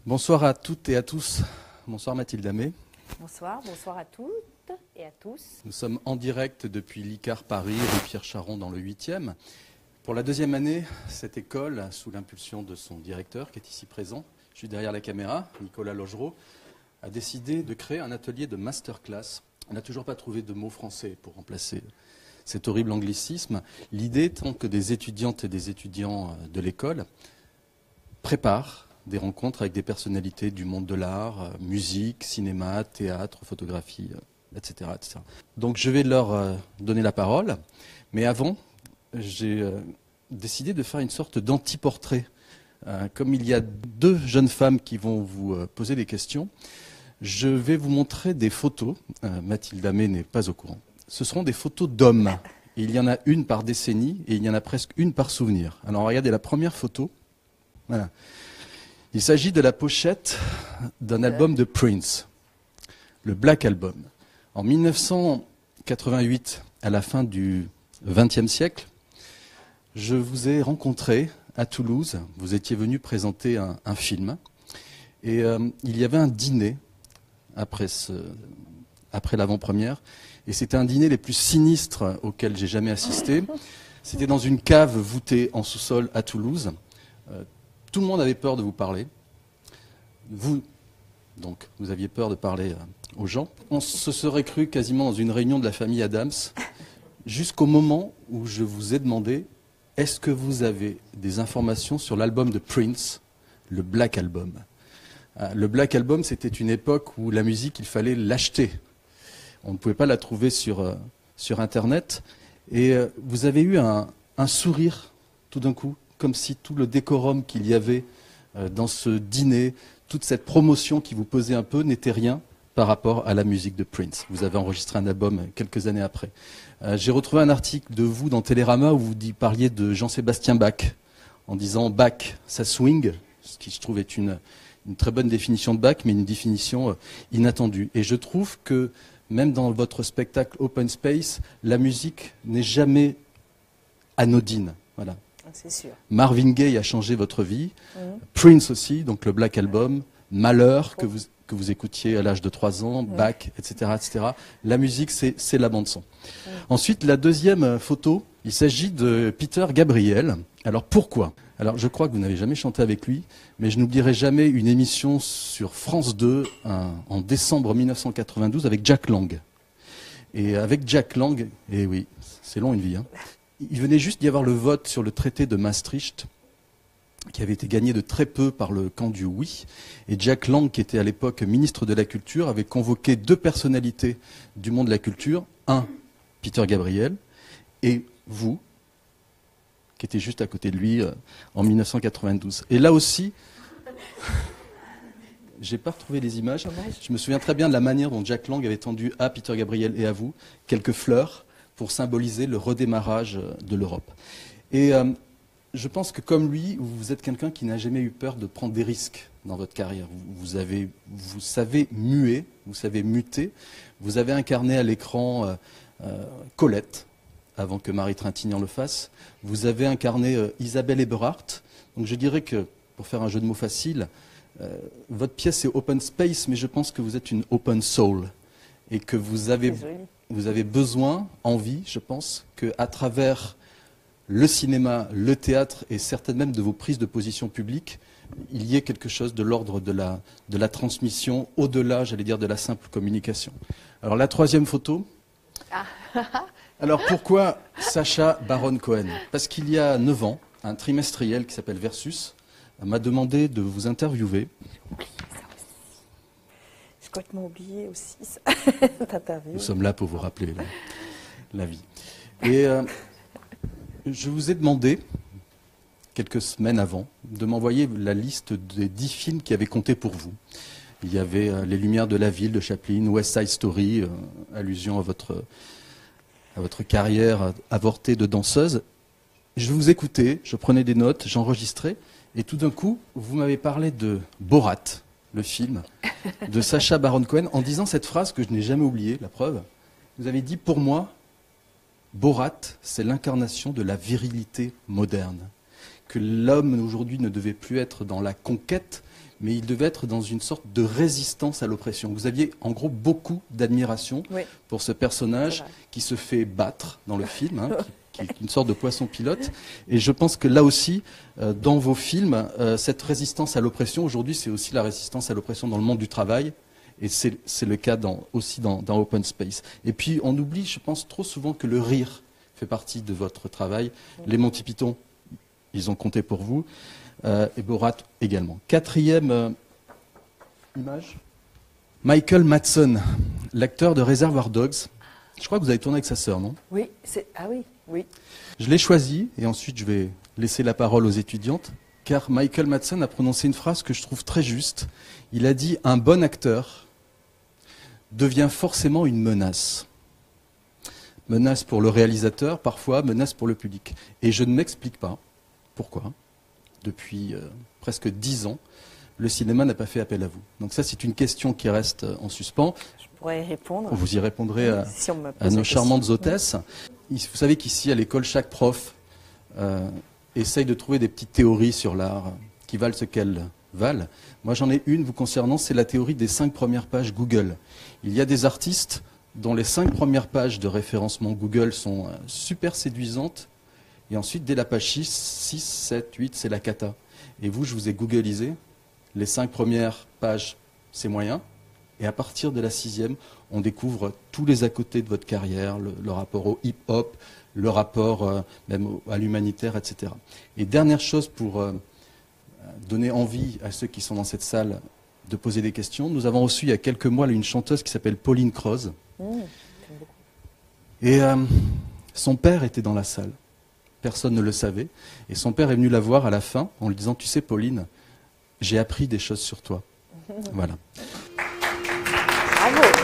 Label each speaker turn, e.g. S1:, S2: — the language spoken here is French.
S1: Bonsoir à toutes et à tous. Bonsoir Mathilde Amé.
S2: Bonsoir, bonsoir à toutes et à tous.
S1: Nous sommes en direct depuis l'ICAR Paris, rue Pierre Charon dans le 8e. Pour la deuxième année, cette école, sous l'impulsion de son directeur qui est ici présent, je suis derrière la caméra, Nicolas Logereau, a décidé de créer un atelier de masterclass. On n'a toujours pas trouvé de mot français pour remplacer cet horrible anglicisme. L'idée étant que des étudiantes et des étudiants de l'école préparent des rencontres avec des personnalités du monde de l'art, musique, cinéma, théâtre, photographie, etc., etc. Donc je vais leur donner la parole, mais avant, j'ai décidé de faire une sorte d'anti-portrait. Comme il y a deux jeunes femmes qui vont vous poser des questions, je vais vous montrer des photos. Mathilde Amé n'est pas au courant. Ce seront des photos d'hommes. Il y en a une par décennie et il y en a presque une par souvenir. Alors regardez la première photo. Voilà. Il s'agit de la pochette d'un album de Prince, le Black Album. En 1988, à la fin du XXe siècle, je vous ai rencontré à Toulouse. Vous étiez venu présenter un film. Et il y avait un dîner après l'avant-première. Et c'était un dîner les plus sinistres auxquels j'ai jamais assisté. C'était dans une cave voûtée en sous-sol à Toulouse. Tout le monde avait peur de vous parler. Vous, donc, vous aviez peur de parler aux gens. On se serait cru quasiment dans une réunion de la famille Adams, jusqu'au moment où je vous ai demandé, est-ce que vous avez des informations sur l'album de Prince, le Black Album? Le Black Album, c'était une époque où la musique, il fallait l'acheter. On ne pouvait pas la trouver sur Internet. Et vous avez eu un sourire, tout d'un coup, comme si tout le décorum qu'il y avait dans ce dîner, toute cette promotion qui vous pesait un peu, n'était rien par rapport à la musique de Prince. Vous avez enregistré un album quelques années après. J'ai retrouvé un article de vous dans Télérama où vous parliez de Jean-Sébastien Bach, en disant Bach, ça swing, ce qui je trouve est une très bonne définition de Bach, mais une définition inattendue. Et je trouve que même dans votre spectacle Open Space, la musique n'est jamais anodine. Voilà.
S2: C'est sûr.
S1: Marvin Gaye a changé votre vie, Prince aussi, donc le Black Album, Malheur que vous écoutiez à l'âge de 3 ans, Bach, etc., etc. La musique, c'est la bande-son. Ensuite, la deuxième photo, il s'agit de Peter Gabriel. Alors pourquoi? Alors je crois que vous n'avez jamais chanté avec lui, mais je n'oublierai jamais une émission sur France 2 en décembre 1992 avec Jack Lang. Et avec Jack Lang, et oui, c'est long une vie, hein. Il venait juste d'y avoir le vote sur le traité de Maastricht, qui avait été gagné de très peu par le camp du oui. Et Jack Lang, qui était à l'époque ministre de la Culture, avait convoqué deux personnalités du monde de la culture. Un, Peter Gabriel, et vous, qui étiez juste à côté de lui en 1992. Et là aussi, j'ai pas retrouvé les images. Je me souviens très bien de la manière dont Jack Lang avait tendu à Peter Gabriel et à vous quelques fleurs pour symboliser le redémarrage de l'Europe. Et je pense que comme lui, vous êtes quelqu'un qui n'a jamais eu peur de prendre des risques dans votre carrière. Vous savez muer, vous savez muter. Vous avez incarné à l'écran Colette, avant que Marie Trintignant le fasse. Vous avez incarné Isabelle Eberhardt. Donc je dirais que, pour faire un jeu de mots facile, votre pièce est Open Space, mais je pense que vous êtes une Open Soul. Et que vous avez besoin, envie, je pense, qu'à travers le cinéma, le théâtre et certaines même de vos prises de position publiques, il y ait quelque chose de l'ordre de la transmission, au-delà, j'allais dire, de la simple communication. Alors la troisième photo. Alors pourquoi Sacha Baron Cohen? Parce qu'il y a 9 ans, un trimestriel qui s'appelle Versus m'a demandé de vous interviewer.
S2: J'ai complètement oublié aussi cette interview.
S1: Nous sommes là pour vous rappeler la vie. Et je vous ai demandé, quelques semaines avant, de m'envoyer la liste des 10 films qui avaient compté pour vous. Il y avait Les Lumières de la Ville de Chaplin, West Side Story, allusion à votre carrière avortée de danseuse. Je vous écoutais, je prenais des notes, j'enregistrais, et tout d'un coup, vous m'avez parlé de Borat, le film, de Sacha Baron Cohen, en disant cette phrase que je n'ai jamais oubliée, la preuve. Vous avez dit, pour moi, Borat, c'est l'incarnation de la virilité moderne. Que l'homme aujourd'hui ne devait plus être dans la conquête, mais il devait être dans une sorte de résistance à l'oppression. Vous aviez en gros beaucoup d'admiration pour ce personnage qui se fait battre dans le film, hein, qui est une sorte de poisson pilote. Et je pense que là aussi, dans vos films, cette résistance à l'oppression, aujourd'hui, c'est aussi la résistance à l'oppression dans le monde du travail. Et c'est le cas aussi dans Open Space. Et puis, on oublie, je pense, trop souvent que le rire fait partie de votre travail. Les Monty Python, ils ont compté pour vous. Et Borat également. Quatrième image. Michael Madsen, l'acteur de Reservoir Dogs. Je crois que vous avez tourné avec sa sœur, non?
S2: Oui, oui.
S1: Je l'ai choisi, et ensuite je vais laisser la parole aux étudiantes, car Michael Madsen a prononcé une phrase que je trouve très juste. Il a dit « Un bon acteur devient forcément une menace ». Menace pour le réalisateur, parfois menace pour le public. Et je ne m'explique pas pourquoi, depuis presque 10 ans, le cinéma n'a pas fait appel à vous. Donc ça, c'est une question qui reste en suspens.
S2: Je pourrais y répondre.
S1: Vous y répondrez
S2: si
S1: à nos charmantes hôtesses. Vous savez qu'ici, à l'école, chaque prof essaye de trouver des petites théories sur l'art qui valent ce qu'elles valent. Moi, j'en ai une vous concernant, c'est la théorie des 5 premières pages Google. Il y a des artistes dont les 5 premières pages de référencement Google sont super séduisantes, et ensuite, dès la page 6, 7, 8, c'est la cata. Et vous, je vous ai googlisé. Les 5 premières pages, c'est moyen. Et à partir de la 6e, on découvre tous les à côté de votre carrière, le rapport au hip-hop, le rapport même à l'humanitaire, etc. Et dernière chose pour donner envie à ceux qui sont dans cette salle de poser des questions, nous avons reçu il y a quelques mois une chanteuse qui s'appelle Pauline Croze. Et son père était dans la salle. Personne ne le savait. Et son père est venu la voir à la fin en lui disant « Tu sais, Pauline, j'ai appris des choses sur toi. » Voilà.
S2: Bravo.